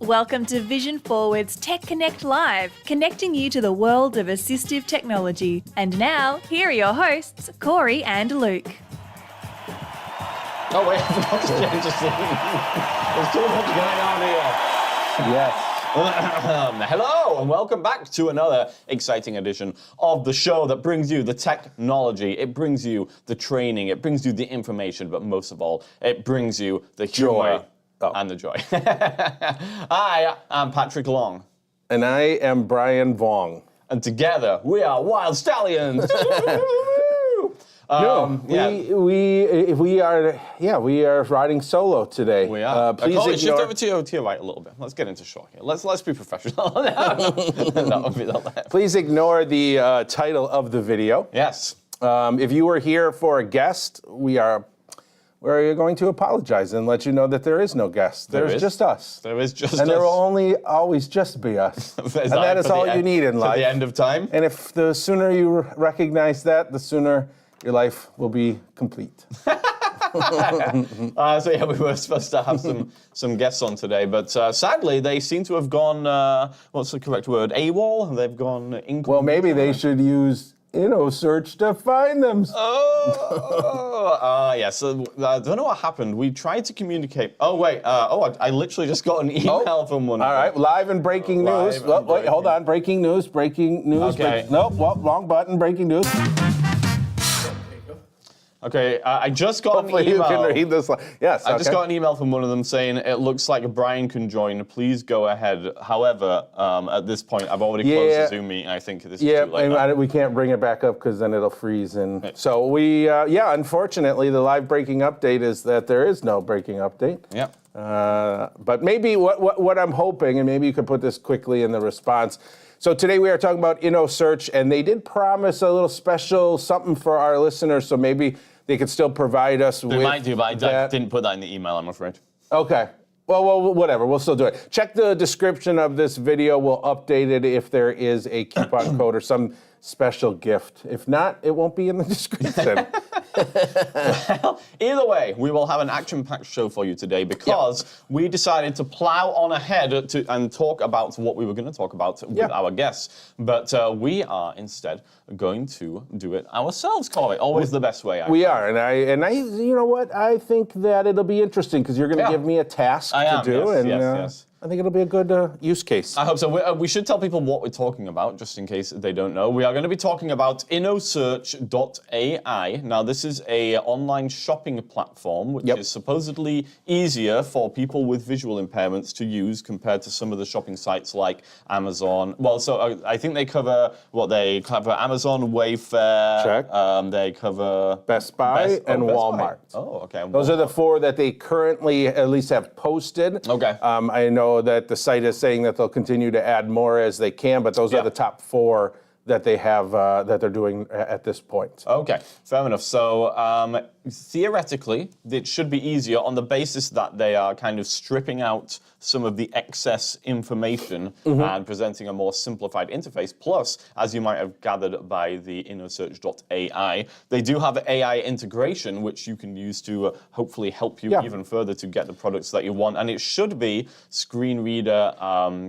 Welcome to Vision Forward's Tech Connect Live, connecting you to the world of assistive technology. And now, here are your hosts, Corey and Luke. Oh wait, I forgot to change the scene. There's too much going on here. Yes. Hello and welcome back to another exciting edition of the show that brings you the technology, it brings you the training, it brings you the information, but most of all, it brings you the humor and the joy. I am Patrick Long. And I am Brian Vong. And together we are Wild Stallions. We are riding solo today. We are. Please shift over to your right a little bit. Let's get into short here. Let's be professional. Please ignore the title of the video. Yes. If you were here for a guest, we're going to apologize and let you know that there is no guest. There's just us. There is just us. And there will always just be us. And that is all you need in life. To the end of time. And if the sooner you recognize that, the sooner your life will be complete. We were supposed to have some guests on today, but sadly they seem to have gone, what's the correct word, AWOL? They've gone incognito. Well, maybe they should use Innosearch to find them. Yes. So, I don't know what happened. We tried to communicate. Oh, wait. I literally just got an email from one. All right. Live and breaking news. Wait, hold on. Breaking news. Okay. Wrong button. Breaking news. Okay, I just got an email. Hopefully you can read this. Yes, I just got an email from one of them saying, it looks like Brian can join. Please go ahead. However, at this point, I've already closed the Zoom meeting. I think this is too late now. We can't bring it back up because then it'll freeze. And so unfortunately, the live breaking update is that there is no breaking update. Yep. But maybe what I'm hoping, and maybe you could put this quickly in the response. So today we are talking about Innosearch, and they did promise a little special something for our listeners, so maybe they could still provide us with that. They might do, but I didn't put that in the email, I'm afraid. Okay. Well, whatever. We'll still do it. Check the description of this video. We'll update it if there is a coupon code or some special gift. If not, it won't be in the description. Well, either way, we will have an action-packed show for you today because we decided to plow on ahead and talk about what we were going to talk about with our guests. But we are instead going to do it ourselves, Corey. Always the best way. We are, and I, you know what? I think that it'll be interesting because you're going to give me a task to do. Yes. I think it'll be a good use case. I hope so. We should tell people what we're talking about, just in case they don't know. We are going to be talking about Innosearch.AI. Now, this is a online shopping platform, which is supposedly easier for people with visual impairments to use compared to some of the shopping sites like Amazon. Well, so I think they cover Amazon, Wayfair. Check. They cover Best Buy and Walmart. Oh, okay. Those are the 4 that they currently at least have posted. Okay. I know that the site is saying that they'll continue to add more as they can, but those are the top 4 that they have that they're doing at this point. Okay, fair enough. So theoretically, it should be easier on the basis that they are kind of stripping out some of the excess information and presenting a more simplified interface. Plus, as you might have gathered by the Innosearch.AI, they do have AI integration, which you can use to hopefully help you even further to get the products that you want. And it should be screen reader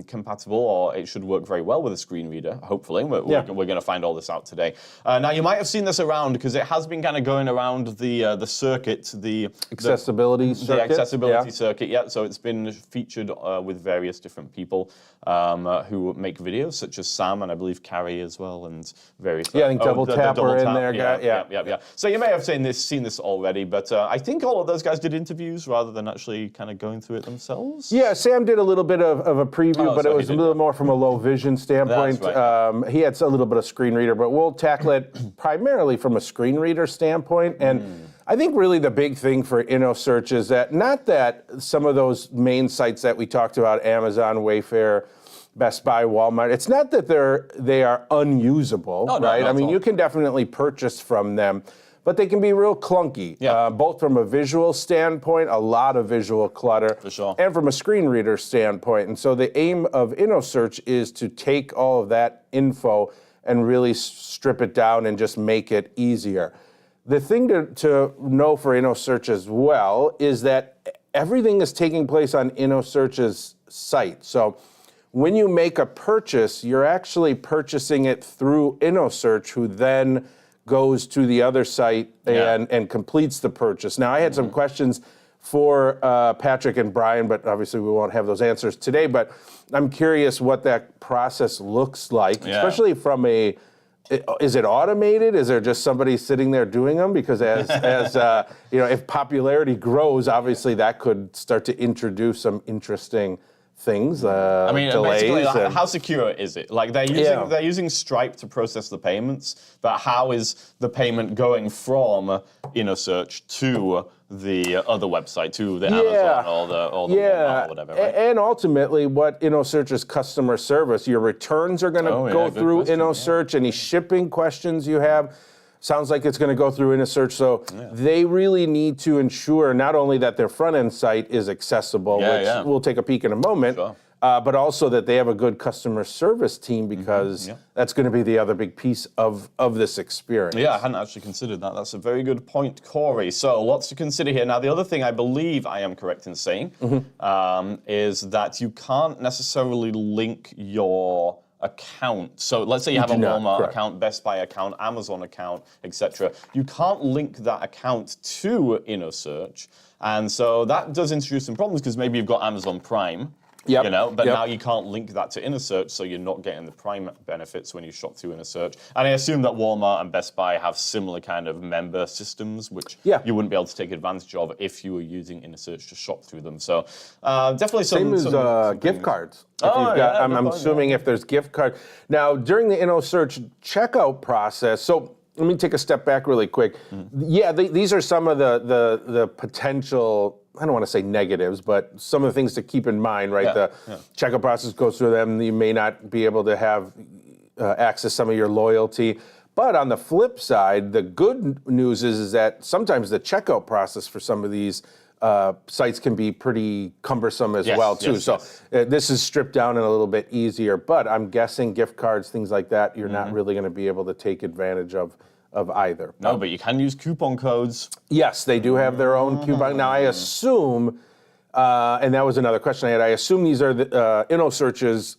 compatible, or it should work very well with a screen reader, hopefully. We're going to find all this out today. Now, you might have seen this around because it has been kind of going around the circuit, the accessibility circuit. The accessibility circuit, So it's been featured with various different people who make videos, such as Sam and I believe Carrie as well, and various. I think Double Tapper in there. Yeah. So you may have seen this already, but I think all of those guys did interviews rather than actually kind of going through it themselves. Yeah, Sam did a little bit of a preview, but it was a little more from a low vision standpoint. That's right. He had a little bit of screen reader, but we'll tackle it primarily from a screen reader standpoint. And I think really the big thing for Innosearch is that not that some of those main sites that we talked about, Amazon, Wayfair, Best Buy, Walmart, it's not that they are unusable, right? I mean, you can definitely purchase from them, but they can be real clunky, both from a visual standpoint, a lot of visual clutter, for sure, and from a screen reader standpoint. And so the aim of Innosearch is to take all of that info and really strip it down and just make it easier. The thing to know for Innosearch as well is that everything is taking place on Innosearch's site. So when you make a purchase, you're actually purchasing it through Innosearch, who then goes to the other site and completes the purchase. Now, I had some questions for Patrick and Brian, but obviously we won't have those answers today. But I'm curious what that process looks like, especially from is it automated? Is there just somebody sitting there doing them? Because as you know, if popularity grows, obviously that could start to introduce some interesting things. I mean, delays basically, how secure is it? Like they're using Stripe to process the payments, but how is the payment going from Innosearch to the other website, to the Amazon or the Walmart or whatever, right? And ultimately, what Innosearch's customer service, your returns are going to go through Innosearch. Any shipping questions you have, sounds like it's going to go through Innosearch. So they really need to ensure not only that their front-end site is accessible, which we'll take a peek in a moment, but also that they have a good customer service team, because that's going to be the other big piece of this experience. Yeah, I hadn't actually considered that. That's a very good point, Corey. So lots to consider here. Now, the other thing I believe I am correct in saying is that you can't necessarily link your account. So let's say you have a Walmart account, Best Buy account, Amazon account, etc. You can't link that account to Innosearch. And so that does introduce some problems, because maybe you've got Amazon Prime, you know, but now you can't link that to Innosearch, so you're not getting the Prime benefits when you shop through Innosearch. And I assume that Walmart and Best Buy have similar kind of member systems, which you wouldn't be able to take advantage of if you were using Innosearch to shop through them. So definitely some gift cards. I'm assuming if there's gift card. Now, during the Innosearch checkout process, so let me take a step back really quick. These are some of the potential, I don't want to say negatives, but some of the things to keep in mind, right? The checkout process goes through them. You may not be able to have access some of your loyalty. But on the flip side, the good news is that sometimes the checkout process for some of these sites can be pretty cumbersome as well, too. This is stripped down and a little bit easier. But I'm guessing gift cards, things like that, you're not really going to be able to take advantage of either. No, but you can use coupon codes. Yes, they do have their own coupon. Now, I assume, and that was another question I had, I assume these are Innosearch's,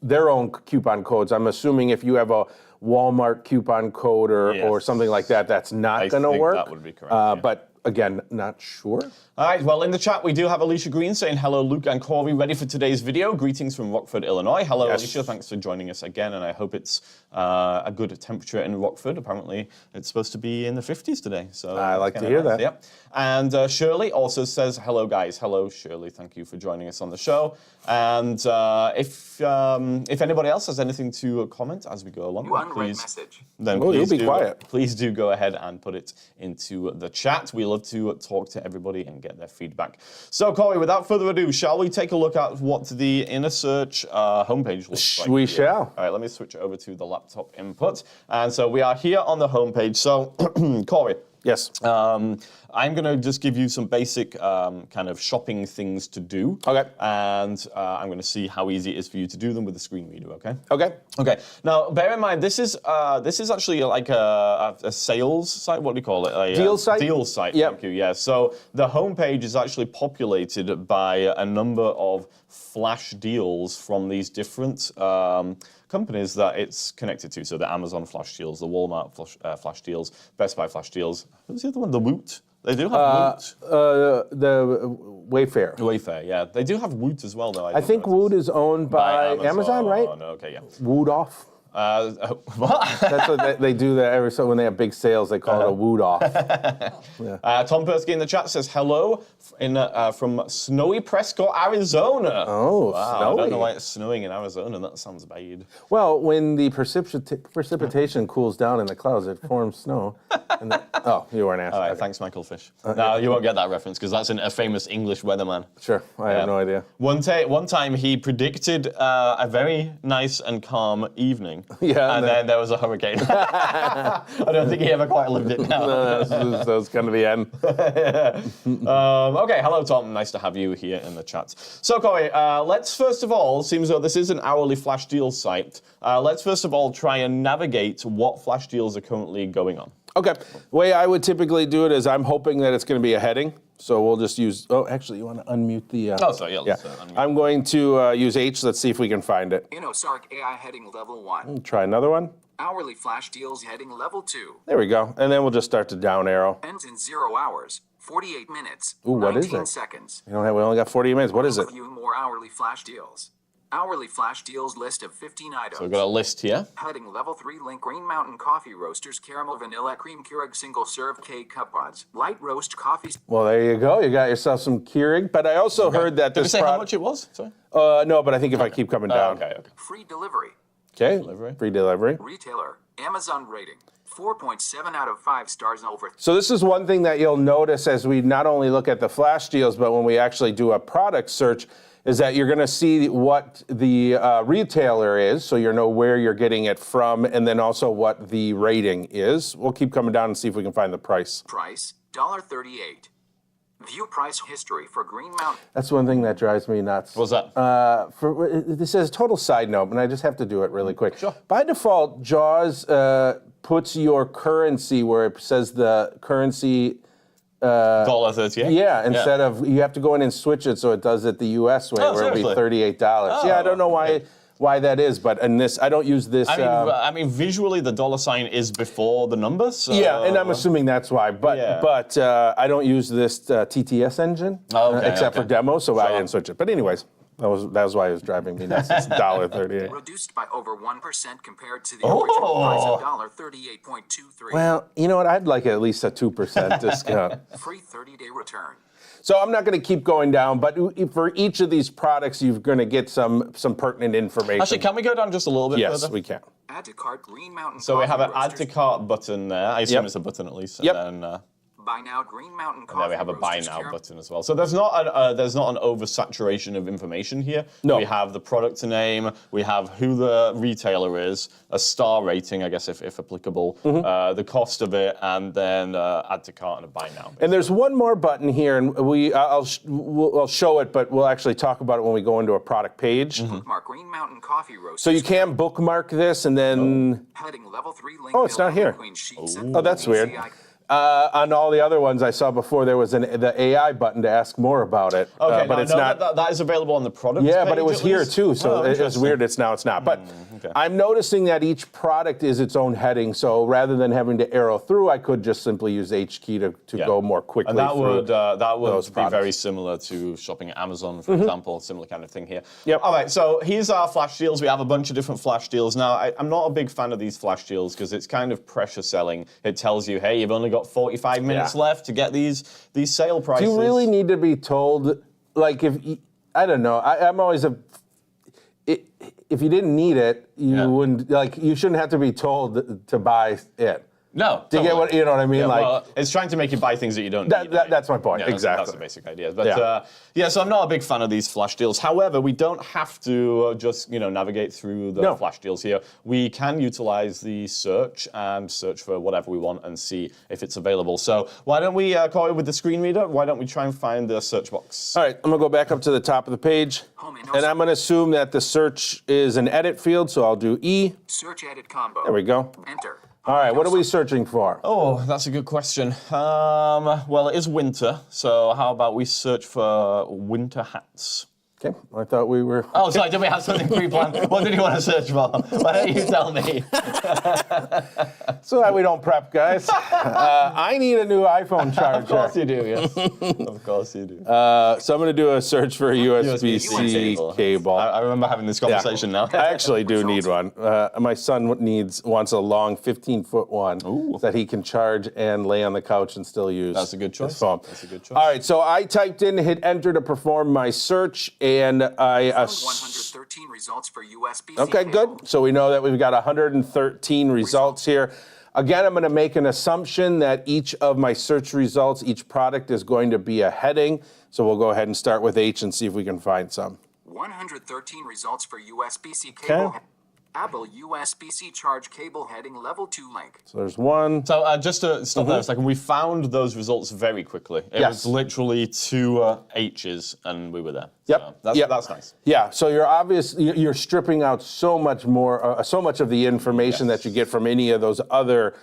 their own coupon codes. I'm assuming if you have a Walmart coupon code or something like that, that's not going to work. That would be correct. But again, not sure. All right, well, in the chat, we do have Alicia Green saying, hello, Luke and Corey, ready for today's video. Greetings from Rockford, Illinois. Hello, Yes. Alicia, thanks for joining us again, and I hope it's a good temperature in Rockford. Apparently, it's supposed to be in the 50s today. So I like to hear that. Yep. And Shirley also says, hello, guys. Hello, Shirley. Thank you for joining us on the show. And if anybody else has anything to comment as we go along, please, then you'll be quiet. Please do go ahead and put it into the chat. We love to talk to everybody and get their feedback. So, Corey, without further ado, shall we take a look at what the Innosearch homepage looks like? We here? shall. All right, let me switch over to the laptop input. And so we are here on the homepage. So, Corey. Yes. I'm going to just give you some basic kind of shopping things to do. Okay. And I'm going to see how easy it is for you to do them with the screen reader, okay? Okay. Okay. Now, bear in mind, this is actually like a sales site. What do you call it? Deal site? Deal site, Yep. thank you, yeah. So the homepage is actually populated by a number of flash deals from these different companies that it's connected to. So the Amazon flash deals, the Walmart flash deals, Best Buy flash deals. Who's the other one? The Woot. They do have Woot. The Wayfair. Wayfair, yeah. They do have Woot as well, though. I think Woot is owned by Amazon, right? Oh, no, okay, yeah. Woot off. What? That's what they do that every so when they have big sales, they call it a woot off. Tom Persky in the chat says hello from snowy Prescott, Arizona. Oh, wow, snowy. I don't know why it's snowing in Arizona. That sounds bad. Well, when the precipitation cools down in the clouds, it forms snow. Oh, you weren't asking. All right, thanks, Michael Fish. No, you won't get that reference because that's a famous English weatherman. Sure, I have no idea. One time he predicted a very nice and calm evening. Yeah, and then there was a hurricane. I don't think he ever quite lived it down. That was kind of the end. Okay, hello Tom, nice to have you here in the chat. So Corey, let's first of all, seems though this is an hourly flash deals site, let's first of all try and navigate what flash deals are currently going on. Okay, the way I would typically do it is I'm hoping that it's going to be a heading. So we'll just use, actually, you want to unmute the... Oh, sorry, yeah. Let's, unmute. I'm going to use H. Let's see if we can find it. Innosearch.AI heading level 1. Try another one. Hourly flash deals heading level 2. There we go. And then we'll just start the down arrow. Ends in 0 hours, 48 minutes, Ooh, what is 19 it? seconds. We only got 48 minutes. What is it? View more hourly flash deals. Hourly flash deals list of 15 items. So we've got a list here. Heading level 3 link Green Mountain Coffee Roasters Caramel Vanilla Cream Keurig Single Serve K-Cup Pods. Light roast coffees. Well, there you go. You got yourself some Keurig. But I also heard that Did we this say how much it was? Sorry. No, but I think if I keep coming down. Okay. Free delivery. Okay. Delivery. Free delivery. Retailer. Amazon rating. 4.7 out of 5 stars and over. So this is one thing that you'll notice as we not only look at the flash deals, but when we actually do a product search, is that you're going to see what the retailer is, so you know where you're getting it from, and then also what the rating is. We'll keep coming down and see if we can find the price. Price, $1.38. View price history for Green Mountain. That's one thing that drives me nuts. What's that? This is a total side note, and I just have to do it really quick. Sure. By default, JAWS puts your currency where it says the currency... $1.38? Yeah, instead of, you have to go in and switch it so it does it the US way, where it'll be $38. Yeah, I don't know why that is, but in this, I don't use this. I mean, visually, the $sign is before the number. So, yeah, and I'm assuming that's why. But I don't use this TTS engine except for demo, so I didn't switch it. But anyways, that was why it was driving me nuts. It's $1.38. Reduced by over 1% compared to the original price of $38.23. Well, you know what? I'd like at least a 2% discount. Free 30-day return. So I'm not going to keep going down, but for each of these products, you're going to get some pertinent information. Actually, can we go down just a little bit further? Yes, we can. Add to cart Green Mountain. So we have an add to Roasters. cart button there. I assume it's a button at least. Yep. And then, Buy now Green Mountain Coffee and then we have a buy Roasters now Caramel. button as well. So there's not an oversaturation of information here. No. We have the product name, we have who the retailer is, a star rating, I guess if applicable, the cost of it, and then add to cart and a buy now. And there's one more button here, and I'll show it, but we'll actually talk about it when we go into a product page. Bookmark Green Mountain Coffee Roasters. So you can bookmark this, and then Heading level 3 link. Oh, it's not here. Queen sheet Oh, that's weird. On all the other ones I saw before, there was the AI button to ask more about it. Okay, but now it's I know not. that is available on the product Yeah, page, but it was at here least? too, so Oh, it was interesting. weird. Now it's not. But okay. I'm noticing that each product is its own heading. So rather than having to arrow through, I could just simply use H key to go more quickly. And that through would those be products. very similar to shopping at Amazon, for example. Similar kind of thing here. Yep. All right, so here's our flash deals. We have a bunch of different flash deals. Now, I'm not a big fan of these flash deals because it's kind of pressure selling. It tells you, hey, you've only got 45 minutes left to get these sale prices. Do you really need to be told? Like, I don't know. I'm always if you didn't need it, you wouldn't. Like, you shouldn't have to be told to buy it. No. To get what you know what I mean? Yeah, like, well, it's trying to make you buy things that you don't need. That's my point. Yeah, exactly. That's the basic idea. But so I'm not a big fan of these flash deals. However, we don't have to just navigate through the flash deals here. We can utilize the search and search for whatever we want and see if it's available. So why don't we call it with the screen reader? Why don't we try and find the search box? All right, I'm gonna go back up to the top of the page, and I'm gonna assume that the search is an edit field. So I'll do E. Search edit combo. There we go. Enter. All right, what are we searching for? Oh, that's a good question. Well, it is winter, so how about we search for winter hats? Okay, I thought we were. Oh, sorry, did we have something pre-planned? What did you want to search for? Why don't you tell me? So that we don't prep, guys. I need a new iPhone charger. Of course you do, yes. Of course you do. So I'm going to do a search for a USB-C cable. I remember having this conversation now. I actually do need one. My son wants a long 15-foot one that he can charge and lay on the couch and still use. That's a good choice. His phone. That's a good choice. All right, so I typed in, hit enter to perform my search, and I. 113 results for USB-C Okay, cable. good. So we know that we've got 113 results here. Again, I'm going to make an assumption that each of my search results, each product is going to be a heading. So we'll go ahead and start with H and see if we can find some. 113 results for USB-C cable. Apple USB-C charge cable heading level 2 link. So there's one. So just to stop there a second, we found those results very quickly. It was literally 2 H's and we were there. Yep. So that's nice. Yeah. So you're stripping out so much more, so much of the information that you get from any of those other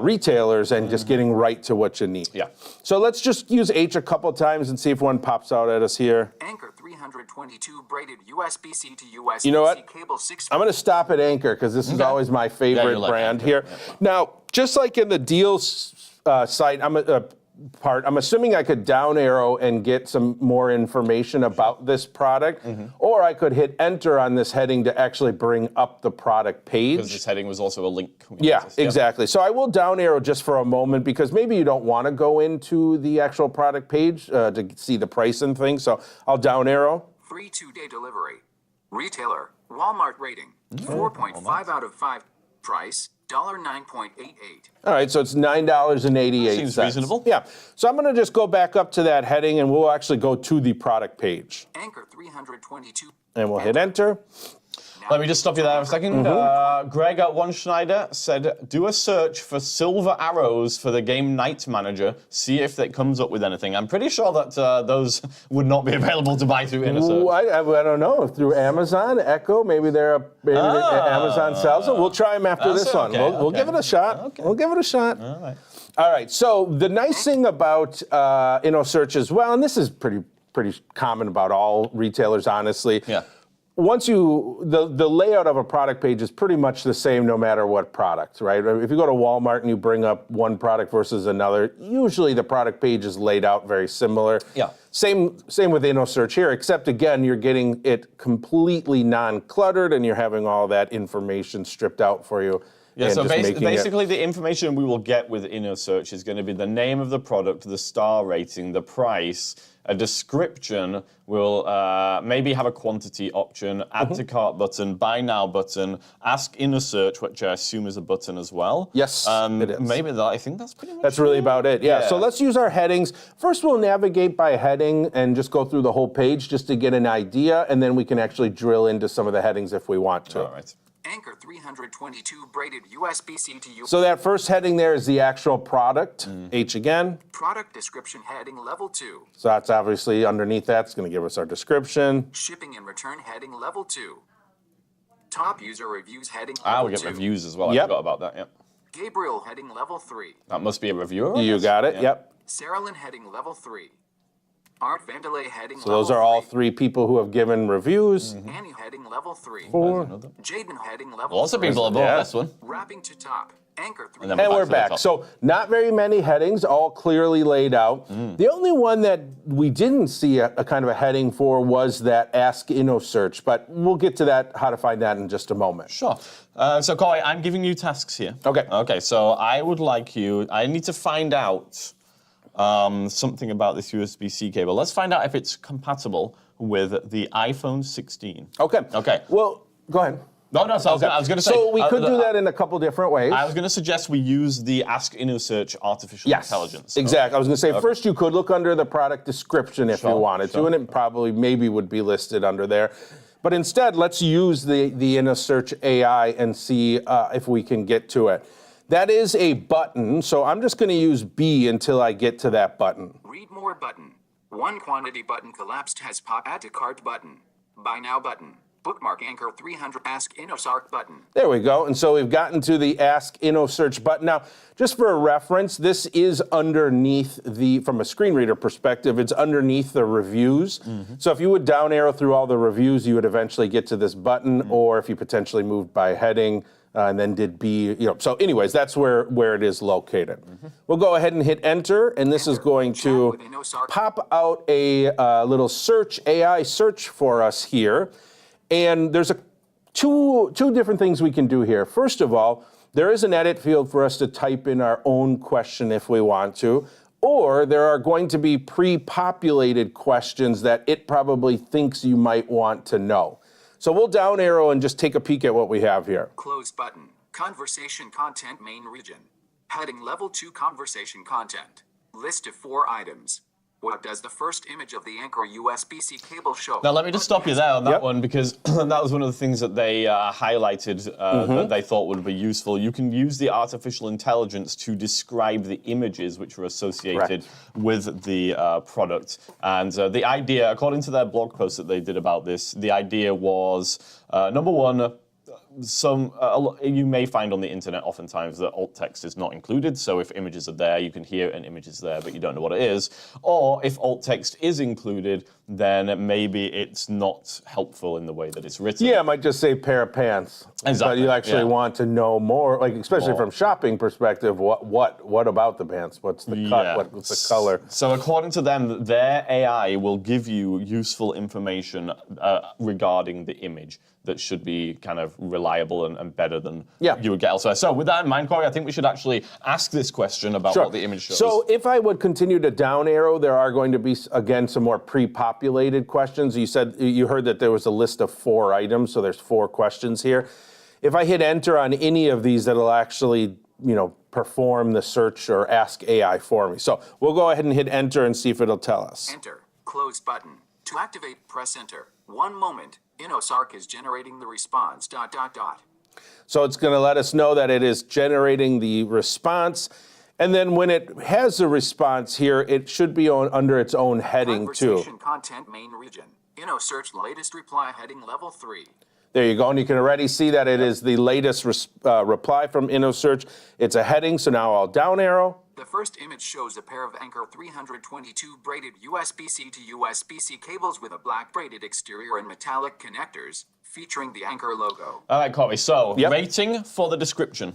retailers and just getting right to what you need. Yeah. So let's just use H a couple times and see if one pops out at us here. Anchor 322 braided USB-C to USB-C You know what? cable 6. I'm going to stop at Anchor because this is always my favorite brand Anchor, here. Now, just like in the deals site, I'm assuming I could down arrow and get some more information about this product, or I could hit enter on this heading to actually bring up the product page. Because this heading was also a link. Yeah, exactly. So I will down arrow just for a moment because maybe you don't want to go into the actual product page to see the price and things. So I'll down arrow. Free 2-day delivery. Retailer. Walmart rating. 4.5 out of 5. Price. $9.88. All right, so it's $9.88. Seems reasonable. Yeah. So I'm going to just go back up to that heading, and we'll actually go to the product page. Anchor 322. And we'll hit enter. Let me just stop you there a second. Greg at One Schneider said, do a search for silver arrows for the game Night Manager. See if it comes up with anything. I'm pretty sure that those would not be available to buy through Innosearch. Ooh, I don't know. Through Amazon, Echo, maybe Amazon sells them. We'll try them after this one. We'll give it a shot. Okay. We'll give it a shot. All right. All right. So the nice thing about Innosearch as well, and this is pretty common about all retailers, honestly. Yeah. Once the layout of a product page is pretty much the same no matter what product, right? If you go to Walmart and you bring up one product versus another, usually the product page is laid out very similar. Yeah. Same with Innosearch here, except again, you're getting it completely non-cluttered and you're having all that information stripped out for you. Yeah, so basically the information we will get with Innosearch is going to be the name of the product, the star rating, the price, a description. We'll maybe have a quantity option, add to cart button, buy now button, ask Innosearch, which I assume is a button as well. Yes, it is. Maybe I think that's pretty much That's really about it, yeah. So let's use our headings. First, we'll navigate by heading and just go through the whole page just to get an idea, and then we can actually drill into some of the headings if we want to. All right. Anchor 322 braided USB-C to USB. So that first heading there is the actual product. H again. Product description heading level 2. So that's obviously underneath that. It's going to give us our description. Shipping and return heading level 2. Top user reviews heading We level get 2. reviews as well. I Yep. forgot about that, yeah. Gabriel heading level 3. That must be a reviewer. I You guess. got it. Yeah. Yep. Sarah Lynn heading level 3. Art Vandelay heading So level those are all 3. 3 people who have given reviews. Annie heading level 3. 4. Jaden heading level Lots of 3. people above Yeah. this one. Wrapping to top. Anchor 3. then And back we're to the back. top. So not very many headings, all clearly laid out. The only one that we didn't see a kind of a heading for was that Ask Innosearch, but we'll get to that, how to find that in just a moment. Sure. So, Corey, I'm giving you tasks here. Okay. Okay, so I need to find out something about this USB-C cable. Let's find out if it's compatible with the iPhone 16. Okay. Okay. Well, go ahead. No, so I was going to say. So we could do that in a couple different ways. I was going to suggest we use the Ask Innosearch Artificial Intelligence. Exactly. I was going to say, first you could look under the product description if you wanted to, and it probably maybe would be listed under there. But instead, let's use the Innosearch.AI and see if we can get to it. That is a button, so I'm just going to use B until I get to that button. Read more button. One quantity button collapsed has pop. Add to cart button. Buy now button. Bookmark Anchor 300. Ask Innosearch button. There we go. And so we've gotten to the Ask Innosearch button. Now, just for a reference, this is underneath from a screen reader perspective, it's underneath the reviews. So if you would down arrow through all the reviews, you would eventually get to this button, or if you potentially moved by heading and then did B, So anyways, that's where it is located. We'll go ahead and hit enter, and this is going to pop out a little AI search for us here. And there's two different things we can do here. First of all, there is an edit field for us to type in our own question if we want to, or there are going to be pre-populated questions that it probably thinks you might want to know. So we'll down arrow and just take a peek at what we have here. Close button. Conversation content main region. Heading level 2 conversation content. List of 4 items. What does the first image of the Anchor USB-C cable show? Now, let me just stop you there on that one, because that was one of the things that they highlighted that they thought would be useful. You can use the artificial intelligence to describe the images which are associated with the product. And the idea, according to their blog post that they did about this, the idea was, number one, you may find on the internet oftentimes that alt text is not included, so if images are there, you can hear an image is there, but you don't know what it is. Or if alt text is included, then maybe it's not helpful in the way that it's written. Yeah, it might just say pair of pants. Exactly. But you actually want to know more, like especially from shopping perspective, what about the pants? What's the cut? What's the color? So according to them, their AI will give you useful information regarding the image that should be kind of reliable and better than you would get elsewhere. So with that in mind, Corey, I think we should actually ask this question about what the image shows. So if I would continue to down arrow, there are going to be, again, some more pre-populated questions. You heard that there was a list of 4 items, so there's 4 questions here. If I hit enter on any of these, that'll actually, perform the search or ask AI for me. So we'll go ahead and hit enter and see if it'll tell us. Enter. Close button. To activate, press enter. 1 moment. Innosearch is generating the response. ... So it's going to let us know that it is generating the response. And then when it has the response here, it should be under its own heading too. Conversation content main region. Innosearch latest reply heading level 3. There you go, and you can already see that it is the latest reply from Innosearch. It's a heading, so now I'll down arrow. The first image shows a pair of Anchor 322 braided USB-C to USB-C cables with a black braided exterior and metallic connectors, featuring the Anchor logo. All right, Corey, so rating for the description.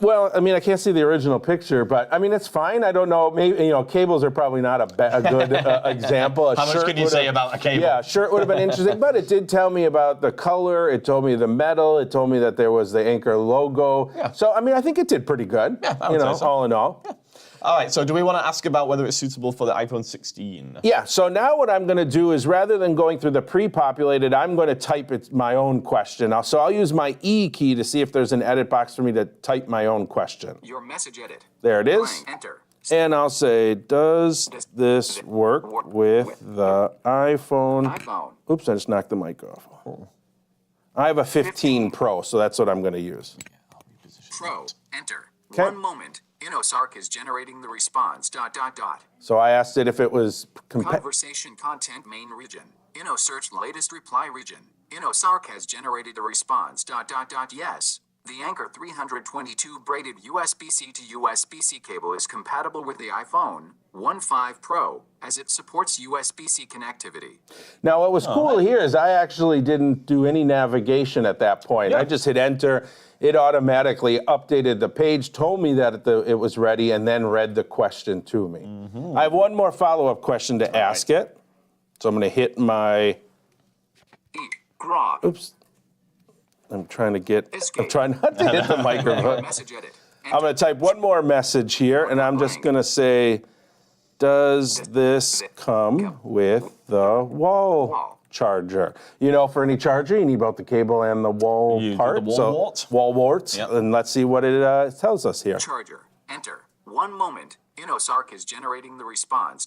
Well, I mean, I can't see the original picture, but I mean, it's fine. I don't know. Maybe cables are probably not a good example. How much can you say about a cable? Yeah, sure, it would have been interesting, but it did tell me about the color. It told me the metal. It told me that there was the Anchor logo. Yeah. So, I mean, I think it did pretty good. Yeah, I would say so. All in all. Yeah. All right, so do we want to ask about whether it's suitable for the iPhone 16? Yeah, so now what I'm going to do is rather than going through the pre-populated, I'm going to type my own question. So I'll use my E key to see if there's an edit box for me to type my own question. Your message edit. There it is. Enter. And I'll say, does this work with the iPhone? Oops, I just knocked the mic off. I have a 15 Pro, so that's what I'm going to use. Pro. Enter. Okay. 1 moment. Innosearch is generating the response. ... So I asked it if it was Conversation content main region. Innosearch latest reply region. Innosearch has generated a response. ... Yes. The Anchor 322 braided USB-C to USB-C cable is compatible with the iPhone 15 Pro, as it supports USB-C connectivity. Now, what was cool here is I actually didn't do any navigation at that point. Yeah. I just hit enter. It automatically updated the page, told me that it was ready, and then read the question to me. I have one more follow-up question to ask it. So I'm going to hit my... Oops. I'm trying not to hit the microphone. I'm going to type one more message here, and I'm just going to say, does this come with the wall charger? You know, for any charger, you need both the cable and the wall part. The wall wart. Wall warts. Yep. And let's see what it tells us here. Charger. Enter. 1 moment. Innosearch is generating the response.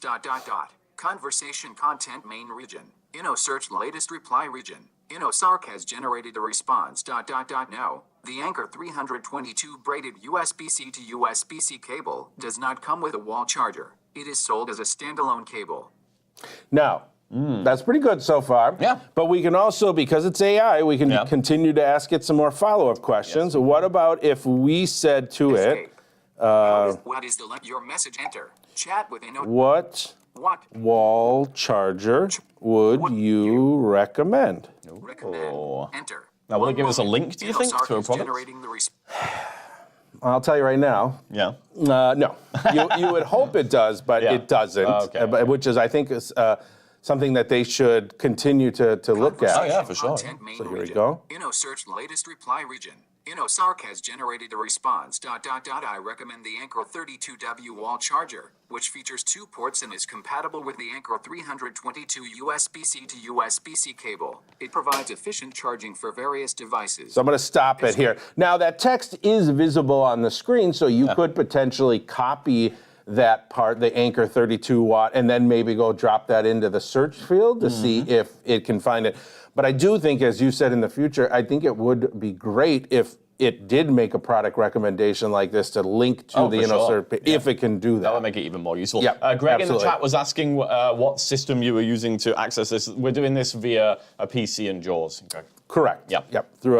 Conversation content main region. Innosearch latest reply region. Innosearch has generated a response. No. The Anchor 322 braided USB-C to USB-C cable does not come with a wall charger. It is sold as a standalone cable. Now, that's pretty good so far. Yeah. But we can also, because it's AI, we can continue to ask it some more follow-up questions. What about if we said to it, what is your message? Enter. Chat with what wall charger would you recommend? Oh. Enter. Now, will it give us a link, do you think, to a product? I'll tell you right now. Yeah. No. You would hope it does, but it doesn't. Okay. Which is, I think, is something that they should continue to look at. Oh, yeah, for sure. So here we go. Innosearch latest reply region. Innosearch has generated a response. I recommend the Anchor 32W wall charger, which features 2 ports and is compatible with the Anchor 322 USB-C to USB-C cable. It provides efficient charging for various devices. So I'm going to stop it here. Now, that text is visible on the screen, so you could potentially copy that part, the Anchor 32 watt, and then maybe go drop that into the search field to see if it can find it. But I do think, as you said, in the future, I think it would be great if it did make a product recommendation like this to link to the Innosearch, if it can do that. That would make it even more useful. Yeah, Greg absolutely. in the chat was asking what system you were using to access this. We're doing this via a PC and JAWS. Greg. Correct. Yep. Through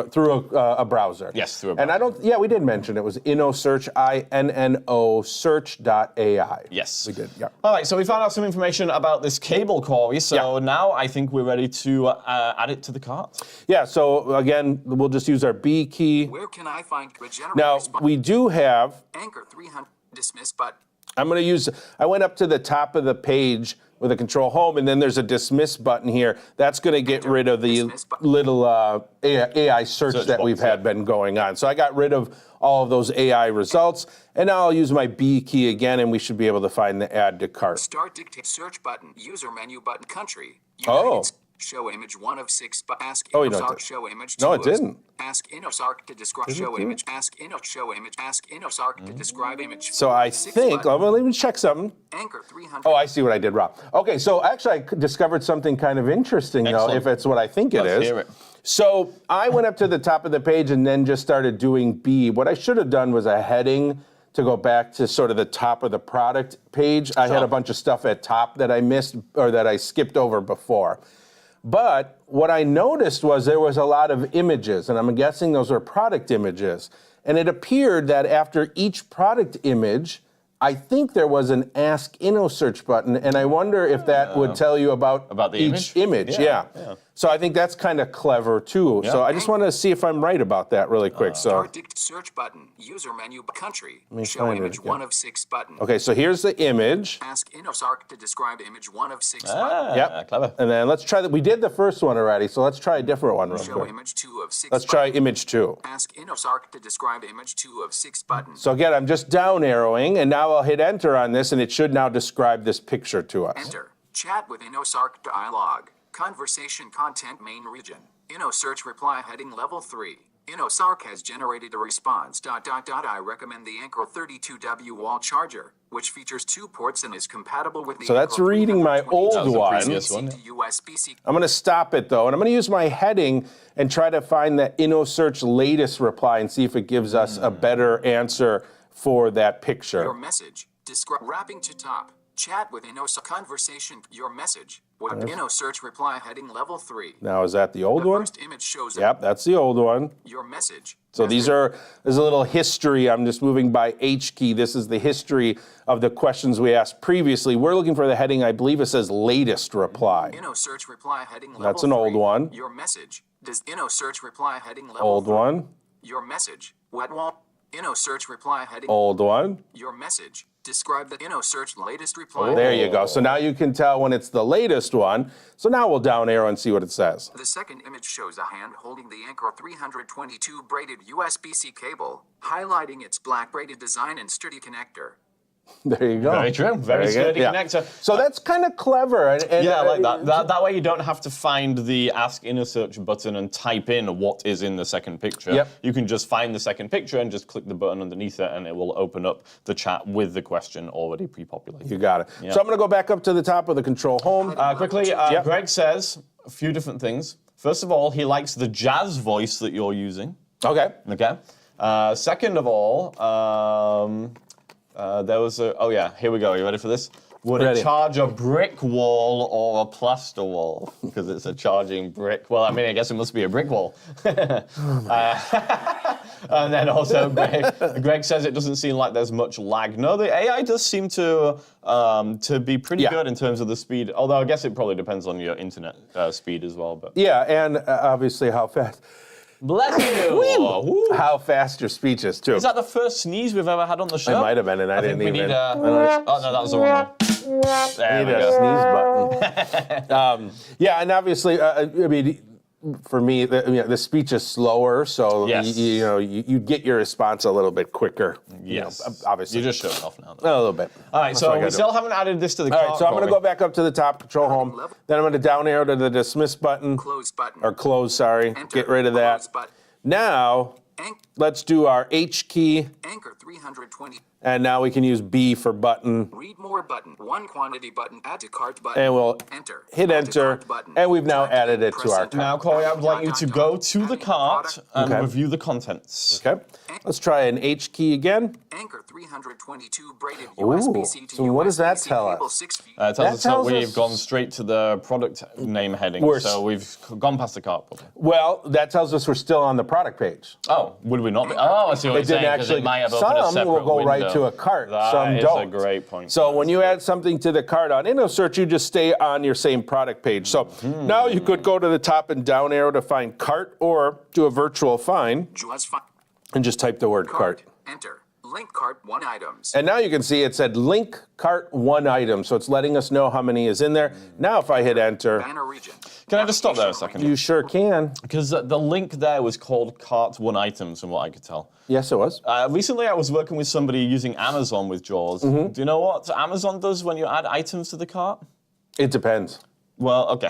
a browser. Yes, through a browser. And I don't. Yeah, we did mention it was Innosearch, Innosearch.AI. Yes. We did. Yeah. All right. So we found out some information about this cable, Corey. So now I think we're ready to add it to the cart. Yeah. So again, we'll just use our B key. Where can I find regenerate Now response? we do have. Anchor 300 dismiss button. I'm going to use. I went up to the top of the page with a Control Home, and then there's a dismiss button here. That's going to get rid of the little AI search that we've had been going on. So I got rid of all of those AI results, and now I'll use my B key again, and we should be able to find the add to cart. Start dictate search button. User menu button. Country. Oh. Show image 1 of 6. Ask Oh, you know Innosearch it. show image 2 No, it of didn't. Ask Innosearch to describe show do it? image. Ask Show image. Ask Innosearch to describe image. So I 6 think, button. let me check something. Anchor 300. Oh, I see what I did wrong. Okay, so actually I discovered something kind of interesting, though, Excellent. if it's what I think it Let's is. hear it. So I went up to the top of the page and then just started doing B. What I should have done was a heading to go back to sort of the top of the product page. I had a bunch of stuff at top that I missed or that I skipped over before. But what I noticed was there was a lot of images, and I'm guessing those were product images. And it appeared that after each product image, I think there was an Ask Innosearch button, and I wonder if that would tell you about the each image. Yeah. So I think that's kind of clever too. So I just want to see if I'm right about that really quick. Start dictate search button. User menu country. Show find it image again. 1 of 6 button. Okay, so here's the image. Ask Innosearch to describe image 1 of 6 button. Yep. Clever. And then let's try that. We did the first one already, so let's try a different one real Show quick. image 2 of 6 Let's button. try image 2. Ask Innosearch to describe image 2 of 6 button. So again, I'm just down arrowing, and now I'll hit enter on this, and it should now describe this picture to us. Enter. Chat with Innosearch dialog. Conversation content main region. Innosearch reply heading level 3. Innosearch has generated a response. I recommend the Anchor 32W wall charger, which features 2 ports and is compatible with the So that's Anchor reading my 322 old That was the one. previous one, to USB-C. I'm going to stop it though, and I'm going to use my heading and try to find the Innosearch latest reply and see if it gives us a better answer for that Your picture. message. Describe wrapping to top. Chat with Innosearch. Conversation. Your message. What Innosearch reply heading level 3. Now, is that the old The one? first image shows Yep, that's the old one. your message. So there's a little history. I'm just moving by H key. This is the history of the questions we asked previously. We're looking for the heading, I believe it says latest reply. Innosearch reply heading level That's an old 3. one. Your message. Does Innosearch reply heading level Old 3. one. Your message. Wet wall. Innosearch reply heading. Old one. Your message. Describe the Innosearch latest reply. There you go. So now you can tell when it's the latest one. So now we'll down arrow and see what it says. The second image shows a hand holding the Anchor 322 braided USB-C cable, highlighting its black braided design and sturdy connector. There you go. Very true. Very sturdy connector. So that's kind of clever. And, Yeah, I like that. That way you don't have to find the Ask Innosearch button and type in what is in the second picture. Yep. You can just find the second picture and just click the button underneath it and it will open up the chat with the question already pre-populated. You got it. So I'm going to go back up to the top of the control home. Quickly, Greg says a few different things. First of all, he likes the jazz voice that you're using. Okay. Okay. Second of all, there was a, oh yeah, here we go. You ready for this? Would Ready. it charge a brick wall or a plaster wall? Because it's a charging brick. Well, I mean, I guess it must be a brick wall. And then also, Greg says it doesn't seem like there's much lag. No, the AI does seem to be pretty good in terms of the speed. Although I guess it probably depends on your internet speed as well. But Yeah, and obviously how fast. bless you. Woo. How fast your speech is, too. Is that the first sneeze we've ever had on the show? It might have been, and I didn't think we even. need oh no, that was the wrong one. There we Need a go. sneeze button. Yeah, and obviously, I mean, for me, the speech is slower, so Yes. you get your response a little bit quicker. Yes. Obviously. You're just showing off now. A little bit. All right, That's what I so we gotta still haven't added this to the All cart. right, so I'm going to Corey. go back up to the top, control home. Then I'm going to down arrow to the dismiss button. Close button. Or close, sorry. Enter. Get rid of that. Close button. Now, let's do our H key, Anchor 320. and now we can use B for button. Read more button. One quantity button. Add to cart button. And we'll enter. hit Add to enter, cart button. and we've now Select added it to press our enter. Now, Corey, I would like you to go to the Adding cart product. and Okay. review the contents. Okay. Let's try an H key again. Anchor 322 braided Ooh, USB-C to so what does that USB-C tell cable us? 6 feet. It tells That us that tells we've us- gone straight to the product name heading. We're So we've gone past the cart. Probably. Well, that tells us we're still on the product page. Oh, would we not be? Oh, I see what It you're saying. didn't 'Cause actually. it might have opened a Some separate will go right window. to a cart. That Some is don't. a great point. So when you add something to the cart on Innosearch, you just stay on your same product page. So now you could go to the top and down arrow to find cart, or do a virtual find Just find and just type the word cart. Enter. Link cart 1 items. And now you can see it said link cart 1 item. So it's letting us know how many is in there. Now if I hit enter, Banner region. Can I just stop there a second? you sure can. Because the link there was called cart 1 items, from what I could tell. Yes, it was. Recently, I was working with somebody using Amazon with Jaws. Do you know what Amazon does when you add items to the cart? It depends. Well, okay.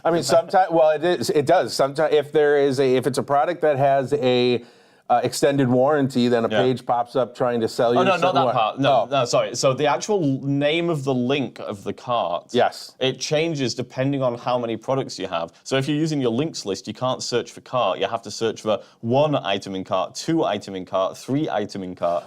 I mean, sometimes. Well, it does. Sometimes, if it's a product that has a extended warranty, then a page pops up trying to sell you. Oh, no, not something. that part. No, Oh. no, sorry. So the actual name of the link of the cart, Yes. it changes depending on how many products you have. So if you're using your links list, you can't search for cart. You have to search for 1 item in cart, 2 item in cart, 3 item in cart.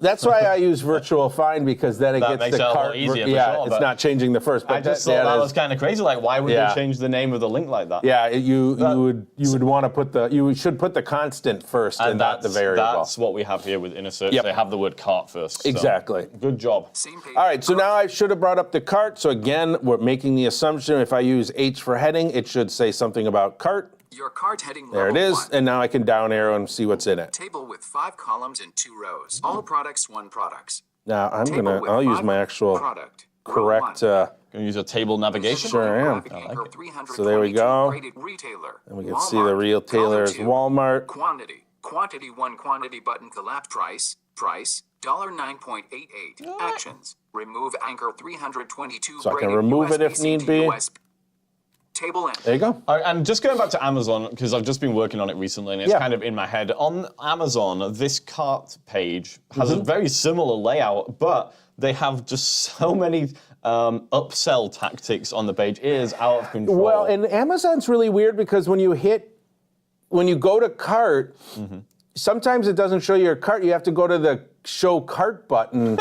That's why I use virtual find, because then it That gets makes the it a lot cart. easier for yeah, sure, it's but not changing the first. But I just thought that was kind of crazy. Like, why would Yeah. they change the name of the link like that? Yeah, you would want to put you should put the constant first and not the variable. That's what we have here with Innosearch. Yep. They have the word cart first. So Exactly. Good job. Same page. All right, so now I should have brought up the cart. So again, we're making the assumption if I use H for heading, it should say something about cart. Your cart heading There it level is, 1. and now I can down arrow and see what's in it. Table with 5 columns and 2 rows. All products, 1 products. Now Table with I'll use 5 my actual product. Row correct. 1. Can you use a table navigation? Sure am. Anchor 322 So there we go. rated retailer. And we can see the retailer is Column 2. Walmart. Quantity. Quantity 1 quantity button collapse price. Price $9.88. Actions. Remove anchor 322 So I can braided remove it if USB-C need to be. USB. Table end. There you go. All right, and just going back to Amazon, because I've just been working on it recently and it's Yeah. kind of in my head. On Amazon, this cart page has a very similar layout, but they have just so many upsell tactics on the page. It is out of control. Well, and Amazon's really weird because when you go to cart, sometimes it doesn't show your cart. You have to go to the show cart button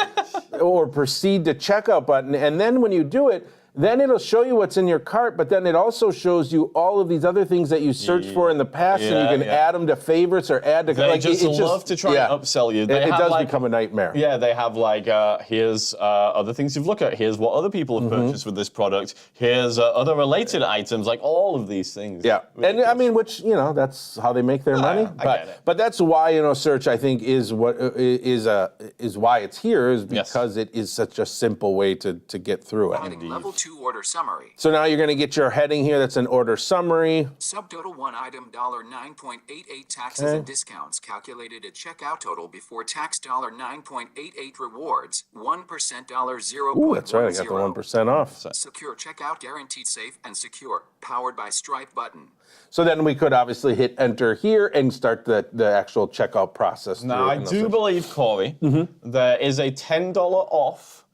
or proceed to checkout button. And then when you do it, then it'll show you what's in your cart, but then it also shows you all of these other things that you searched for in the past, and you can add them to favorites or add to. They just love to try and upsell you. It does become a nightmare. Yeah, they have like, here's other things you've looked at. Here's what other people have purchased with this product. Here's other related items, like all of these things. Yeah, and I mean, which that's how they make their money. I get it. But that's why Innosearch, I think, is what is why it's here, is because it is such a simple way to get through it. Level 2 order summary. So now you're going to get your heading here. That's an order summary. Subtotal 1 item $9.88 taxes and discounts calculated at checkout total before tax $9.88 rewards 1% $0.10. Ooh, that's right. I got the 1% off. Secure checkout guaranteed safe and secure. Powered by Stripe button. So then we could obviously hit enter here and start the actual checkout process. Now I do believe, Corey, there is a $10 off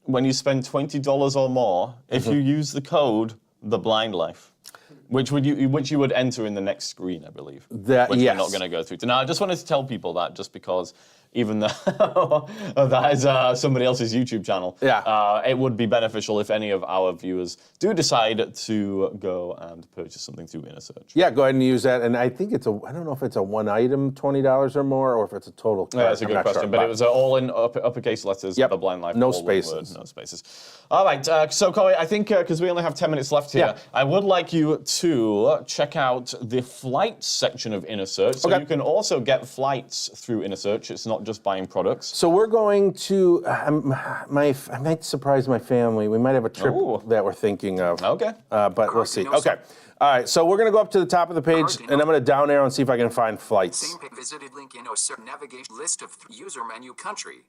when you spend $20 or more if you use the code TheBlindLife, which you would enter in the next screen, I believe. Which we're not going to go through. Now, I just wanted to tell people that just because even though that is somebody else's YouTube channel, it would be beneficial if any of our viewers do decide to go and purchase something through Innosearch. Yeah, go ahead and use that. And I think I don't know if it's a one item $20 or more, or if it's a total. Yeah, that's a good question. But it was all in uppercase letters. Yep. The Blindlife. No spaces. No spaces. All right. So Corey, I think because we only have 10 minutes left here, I would like you to check out the flights section of Innosearch. So you can also get flights through Innosearch. It's not just buying products. So we're going to, I might surprise my family. We might have a trip that we're thinking of. Okay. But we'll see. Okay. All right, so we're going to go up to the top of the page, and I'm going to down arrow and see if I can find flights. Same visited link Innosearch navigation list of user menu country.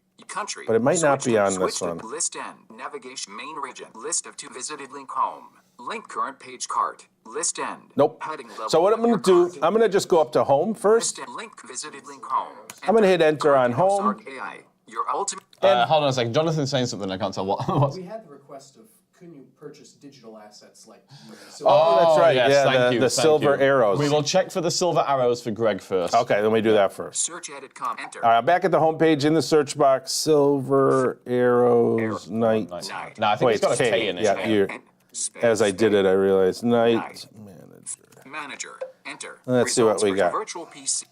But it might not be on this one. List N navigation main region list of 2 visited link home link current page cart list end. Nope. Heading level So what I'm going to do, I'm going to just go up to home first. List link visited link home. I'm going to hit enter on home. AI, your ultimate. Hold on a second. Jonathan's saying something. I can't tell what. We had the request of, couldn't you purchase digital assets like that's right. Yes, Yeah, the silver arrows. We will check for the silver arrows for Greg first. Okay, then we do that first. Search edit com enter. All right, I'm back at the home page in the search box. Silver arrows night. No, I think it's got a K in it. Yeah, as I did it, I realized night manager. Enter. Let's see what we got. Virtual PC.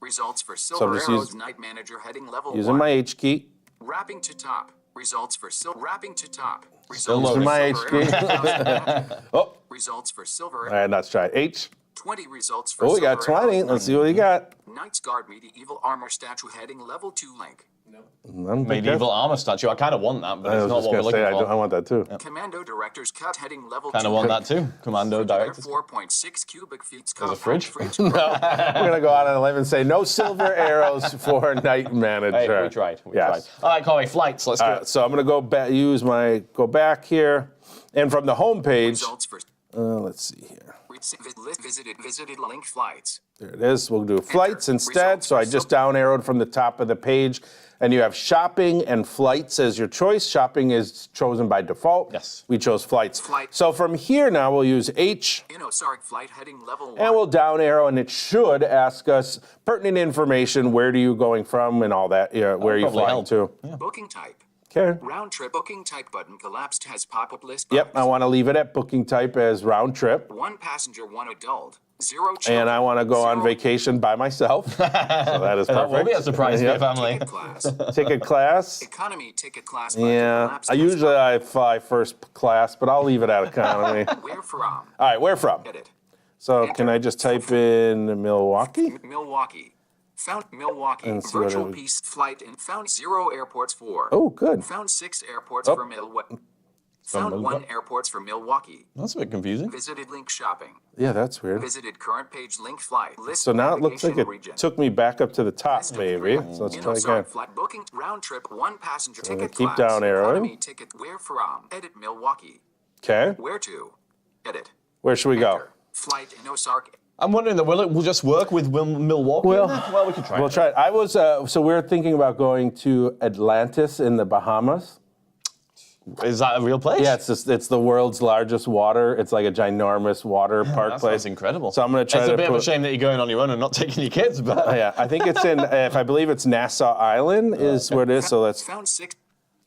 Results for silver just arrows night manager heading level 1. Using my H key. Wrapping to top. Results for silver. Wrapping to top. Still Results loading. for My silver HP. arrows. Results for silver. All right, let's try it. H. 20 results for Oh, we silver got 20. arrows. Let's see what we got. Knight's Guard medieval armor statue heading level 2 link. Medieval armor statue. I kind of want that, but I it's was not just what we're going to looking say, for. I want that too. Commando director's cut heading level 2. Kind of want that too. Commando directors. 4.6 cubic feet. There's a fridge? We're going to go out on a limb and say no silver arrows for night manager. Hey, we tried. We tried. All right, Corey, flights. Let's do it. So I'm going to go back, go back here. And from the home page, Results for let's see here. visited link flights. There it is. We'll do flights instead. So I just down arrowed from the top of the page. And you have shopping and flights as your choice. Shopping is chosen by default. Yes. We chose flights. Flight. So from here now we'll use H. Innosearch flight heading level 1. And we'll down arrow, and it should ask us pertinent information. Where are you going from, and all that. Yeah, where are you flying to? Booking type. Okay. Round trip booking type button collapsed has pop-up list. Yep. I box. want to leave it at booking type as round trip, 1 passenger, 1 adult, 0 children. and I want to go on 0 vacation by myself. So that is perfect. That will be a surprise for your family. ticket class. Ticket class. Economy ticket class button Yeah. collapsed I has usually fly first class, but I'll leave it at economy. Where from? All right. Where from? Edit. So can I just type in Milwaukee? Milwaukee. Found Milwaukee. And see what Virtual it- piece flight and found 0 airports for. Oh, good. Found 6 airports for Milwaukee. Found 1 airports for Milwaukee. That's a bit confusing. Visited link shopping. Yeah, that's weird. Visited current page link flight. List So now it looks like navigation it region. took me back up to the top, List of maybe. 3. So let's try Innosearch again. flight booking round trip 1 passenger ticket keep class. down arrowing. Economy ticket where from? Edit Milwaukee. Okay. Where to? Edit. Where should we go? Enter. Flight Innosearch. I'm wondering, will it just work with Milwaukee? Well, we can try. We'll it. try it. So we're thinking about going to Atlantis in the Bahamas. Is that a real place? Yeah, it's the world's largest water. It's like a ginormous water park That place. sounds incredible. So I'm going to try It's to a bit of a shame that you're going on your own and not taking your kids, but... yeah, I think it's in, if I believe it's Nassau Island is where it is, so let's... Found 6.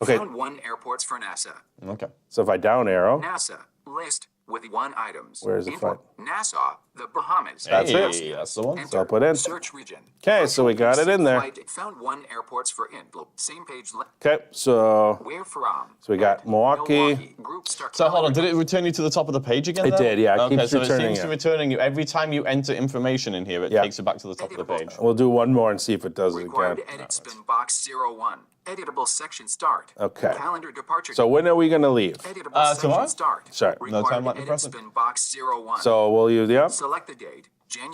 Okay. Found 1 airports for NASA. Okay. So if I down arrow, NASA list with 1 items. Where is it from? Nassau, the Bahamas. That's it. That's the one. So I'll put in. Search region. Okay, so we got it in there. Flight found 1 airports for Same page. Okay, so Where from? we got Milwaukee. Group start. So hold on, did it return you to the top of the page again? It there? did, yeah, it Okay, keeps so returning it seems to it. returning you every time you enter information in here. It Yeah. takes you back to the top of the page. We'll do one more and see if it does it Required again. edit spin box 01. Editable section start. Okay. Calendar departure. So when are we going to leave? Editable section tomorrow? start. Sorry. No Required time like the edit present. spin box 01. So we'll use, yep. Select the date.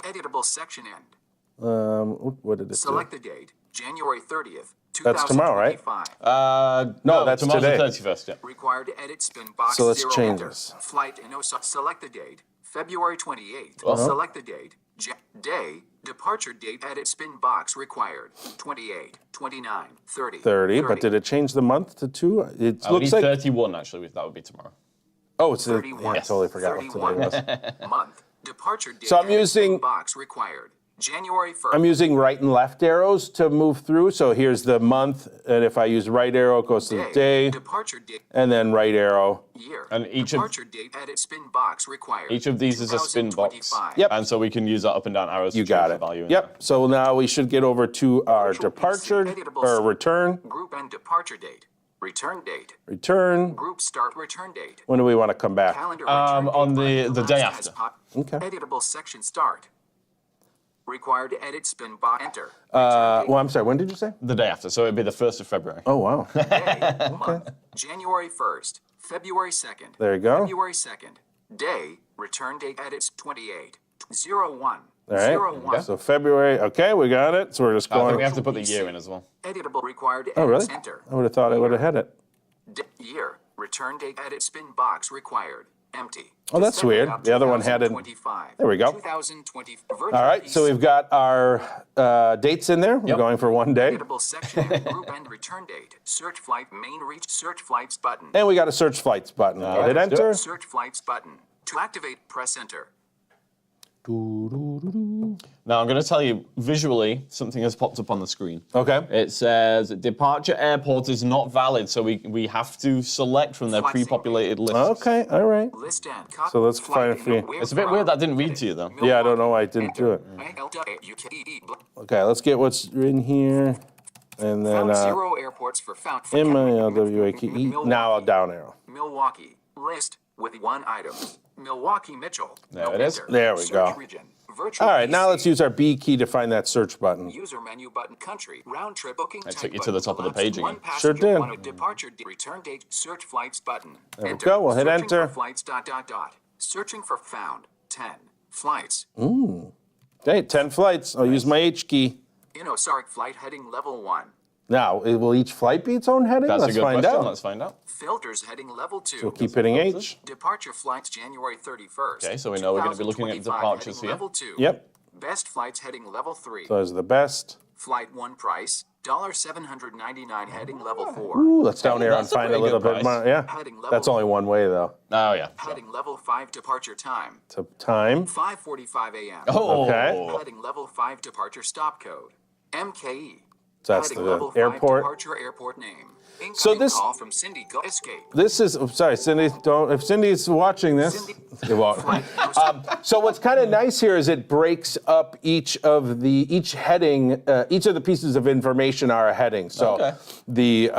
Editable section end. What did it do? Select the date. January 30th, 2025. That's tomorrow, right? No, that's tomorrow's today. the 31st, yeah. Required to edit spin box So let's 0 change enter. this. Flight select the date. February 28th. Uh-huh. Select the date. Day. Departure date. Edit spin box required. 28, 29, 30. 30, but did it change the month to 2? It I would looks need like... 31, actually. That would be tomorrow. Oh, it's the... 31. Yeah, I totally forgot what today 31. was. Month. Departure date. So I'm edit spin using- box required. January 1st. I'm using right and left arrows to move through. So here's the month, and if I use right arrow, it goes to the day, Departure date. and then right arrow. Year. And each of- Departure date. Edit spin box required. Each of these is a spin box. 2025. Yep. And so we can use that up and down arrows to You change got the it. value. in Yep. So now we should get over to our Virtual departure PC, editable or set. return. Group and departure date. Return date. Return. Group start return date. When do we want to come back? Calendar return on date. the Last day has after. Okay. Editable section start. Required to edit spin box enter. Well, I'm sorry. When did you say? The day after, so it'd be the 1st of February. Oh, wow. Day, month. January 1st. February 2nd. There you go. February 2nd. Day. Return date edits 28. 01. All right. 01. So February. Okay, we got it. So we're just I think going. we have to put the year in as well. Editable required to Oh, edit really? enter. I would have thought I would have had it. Year. Return date edit spin box required. Empty. Oh, that's December weird. of The other one had it- 2025. There we go. 2020. All right, so we've got our dates in there. We're Yep. going for one day. Editable section group and return date. Search flight main reach. Search flights button. And we got a search flights button. We'll hit let's do it. enter. Search flights button. To activate, press enter. Now I'm going to tell you visually something has popped up on the screen. Okay. It says departure airport is not valid, so we have to select from their Flexing. pre-populated list. Okay, all right. List and copy. So let's Flight find a in few. where It's a bit from. weird that didn't read to you though. Yeah, I don't know why I didn't do Enter. it. Okay, let's get what's in here. And then Found 0 airports for found. M-I-L-W-A-K-E. Now I'll down arrow. Milwaukee. List with 1 item. Milwaukee Mitchell. There No it is. enter. There we Search go. Region. Virtual All right, now PC. let's use our B key to find that search button. User menu button. Country. Round trip booking. That type took you to the button. top of the Elapsed page one again. Sure passenger, did. one departure. Return date. Search flights button. There we Enter. go, we'll hit Searching enter. For flights. ... Searching for found. 10 flights. Okay, 10 flights. I'll use my H key. Innosearch flight heading level 1. Now, will each flight be its own heading? That's Let's a good find question. out. Let's find out. Filters heading level 2. We'll keep hitting H. Departure flights January 31st. Okay, so we know we're gonna be looking at 2025 departures heading here. Level 2. Yep, Best flights heading level 3. those are the best. Flight 1 price, $799 heading level 4. Ooh, let's down here and that's a find a pretty little good bit price. more. Yeah, Heading level that's only one way though. Oh yeah. Heading level 5 departure time, To time. 5:45 a.m. Oh. Okay. Heading level 5 departure stop code, MKE. So that's Heading the level 5 airport. departure airport name. Incoming So this- call from Cindy. Go escape. This is, sorry, Cindy, don't, if Cindy's watching this, Cindy. it won't. So what's kind of nice here is it breaks up each of the pieces of information are a heading. So Okay. the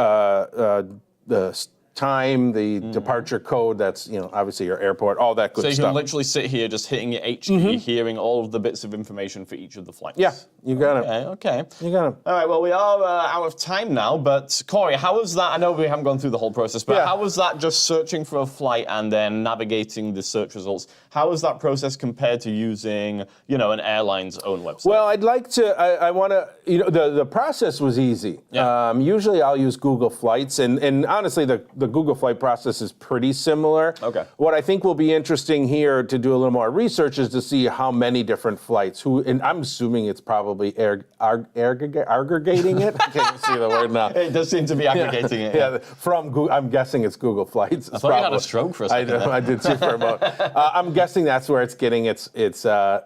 time, the departure code, that's, obviously your airport, all that good So you stuff. can literally sit here just hitting your H key, hearing all of the bits of information for each of the flights. Yeah, you got it. Okay. You got it. All right, well, we are out of time now, but Corey, how was that? I know we haven't gone through the whole process, but Yeah. how was that just searching for a flight and then navigating the search results? How was that process compared to using, an airline's own website? Well, I'd like to, I want to, the process was easy. Yeah. Usually I'll use Google Flights, and honestly, the Google Flight process is pretty similar. Okay. What I think will be interesting here to do a little more research is to see how many different flights, and I'm assuming it's probably aggregating it. I can't see the word now. It does seem to be aggregating it. Yeah, from Google, I'm guessing it's Google Flights. I thought you had a stroke for a second. I did too for a moment. I'm guessing that's where it's getting its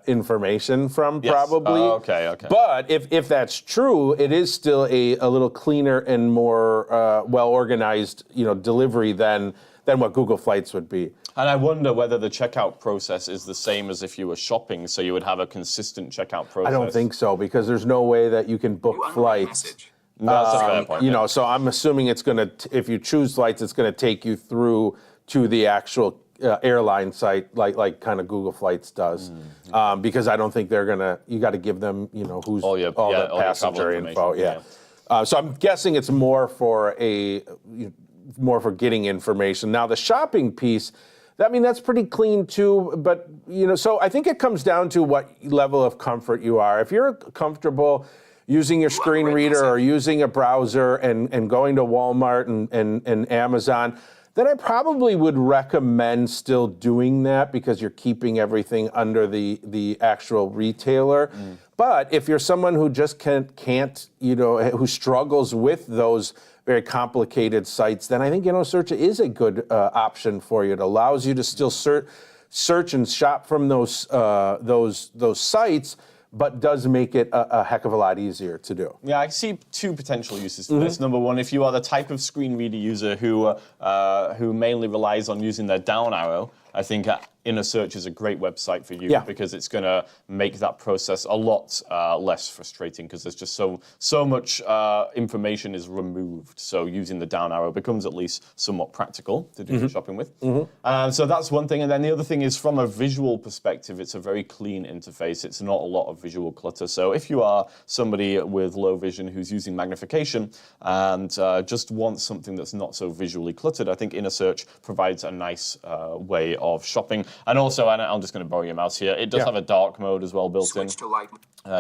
information from, probably. Oh, okay. But if that's true, it is still a little cleaner and more well-organized, delivery than what Google Flights would be. And I wonder whether the checkout process is the same as if you were shopping, so you would have a consistent checkout process. I don't think so, because there's no way that you can book flights. No, that's a fair point. So I'm assuming it's going to, if you choose flights, it's going to take you through to the actual airline site, like kind of Google Flights does, because I don't think they're gonna. You got to give them, who's all the passenger info. Yeah. So I'm guessing it's more for getting information. Now the shopping piece, that's pretty clean too. But so I think it comes down to what level of comfort you are. If you're comfortable using your screen reader or using a browser and going to Walmart and Amazon, then I probably would recommend still doing that because you're keeping everything under the actual retailer. But if you're someone who just can't, who struggles with those very complicated sites, then I think Innosearch is a good option for you. It allows you to still search and shop from those sites, but does make it a heck of a lot easier to do. Yeah, I see two potential uses for this. Number one, if you are the type of screen reader user who mainly relies on using their down arrow, I think Innosearch is a great website for you because it's going to make that process a lot less frustrating because there's just so much information is removed. So using the down arrow becomes at least somewhat practical to do your shopping with. So that's one thing. And then the other thing is from a visual perspective, it's a very clean interface. It's not a lot of visual clutter. So if you are somebody with low vision who's using magnification and just wants something that's not so visually cluttered, I think Innosearch provides a nice way of shopping. And also, and I'm just going to borrow your mouse here, it does have a dark mode as well built in.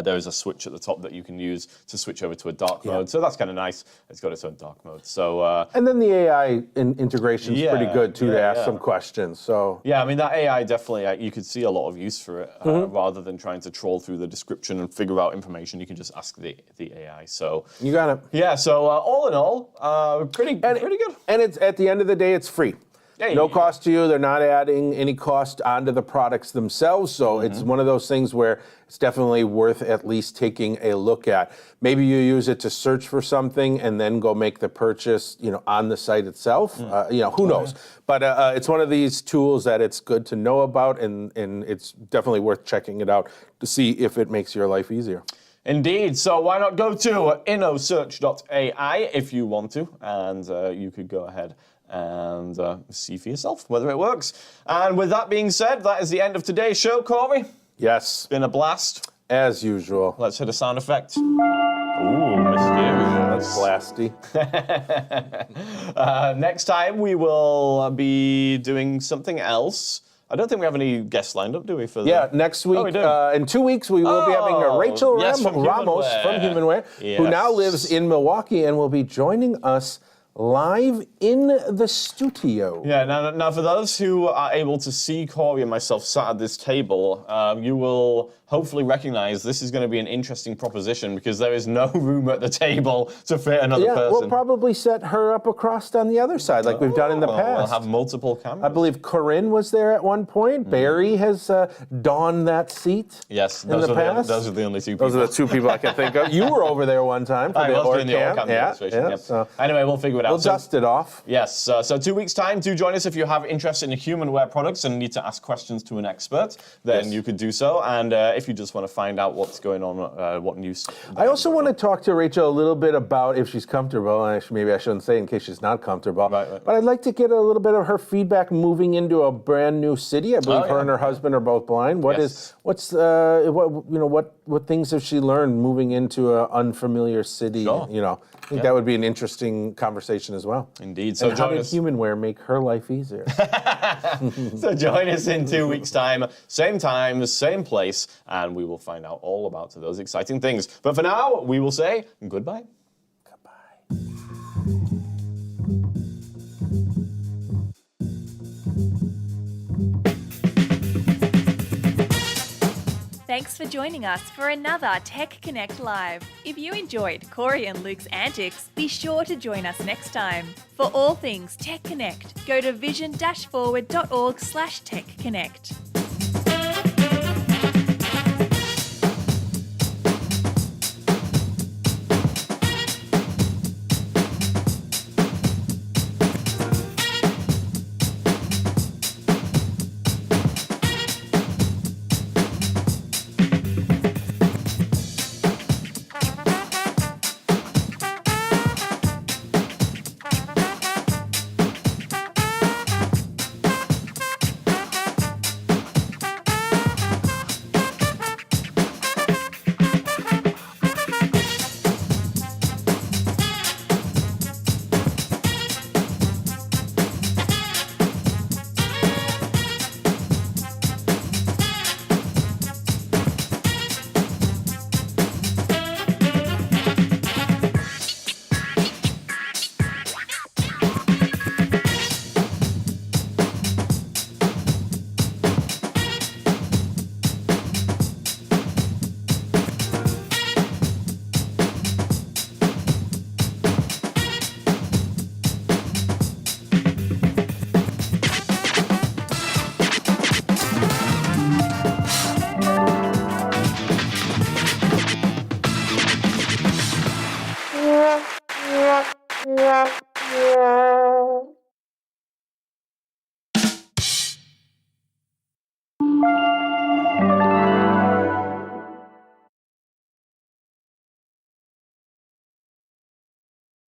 There is a switch at the top that you can use to switch over to a dark mode. So that's kind of nice. It's got its own dark mode. So and then the AI integration is pretty good too to ask some questions. So yeah, that AI definitely, you could see a lot of use for it rather than trying to troll through the description and figure out information. You can just ask the AI. So you got it. Yeah. So all in all, pretty good. And it's at the end of the day, it's free. No cost to you. They're not adding any cost onto the products themselves. So it's one of those things where it's definitely worth at least taking a look at. Maybe you use it to search for something and then go make the purchase, on the site itself. Who knows? But it's one of these tools that it's good to know about, and it's definitely worth checking it out to see if it makes your life easier. Indeed. So why not go to Innosearch.AI if you want to, and you could go ahead and see for yourself whether it works. And with that being said, that is the end of today's show, Corey. Yes. It's been a blast. As usual. Let's hit a sound effect. Ooh, mysterious. That's blasty. Next time we will be doing something else. I don't think we have any guests lined up, do we? Next week, in 2 weeks, we will be having Rachel Ramos from Humanware, who now lives in Milwaukee and will be joining us live in the studio. Yeah, now for those who are able to see Corey and myself sat at this table, you will hopefully recognize this is going to be an interesting proposition because there is no room at the table to fit another person. We'll probably set her up across on the other side like we've done in the past. We'll have multiple cameras. I believe Corinne was there at one point. Barry has donned that seat. Yes, in the past. Those are the only two people. Those are the two people I can think of. You were over there one time for the doing the Orcam demonstration. So anyway, we'll figure it out. We'll dust it off. Yes, so 2 weeks' time, do join us if you have interest in Humanware products and need to ask questions to an expert, then you could do so. And if you just want to find out what's going on, what news. I also want to talk to Rachel a little bit about, if she's comfortable, and maybe I shouldn't say in case she's not comfortable, but I'd like to get a little bit of her feedback moving into a brand new city. I believe her and her husband are both blind. What things have she learned moving into an unfamiliar city? Sure. I think that would be an interesting conversation as well. Indeed. So and how did Humanware make her life easier? So join us in 2 weeks' time, same place, and we will find out all about those exciting things. But for now, we will say goodbye. Goodbye. Thanks for joining us for another Tech Connect Live. If you enjoyed Corey and Luke's antics, be sure to join us next time. For all things Tech Connect, go to vision-forward.org/techconnect. Yeah.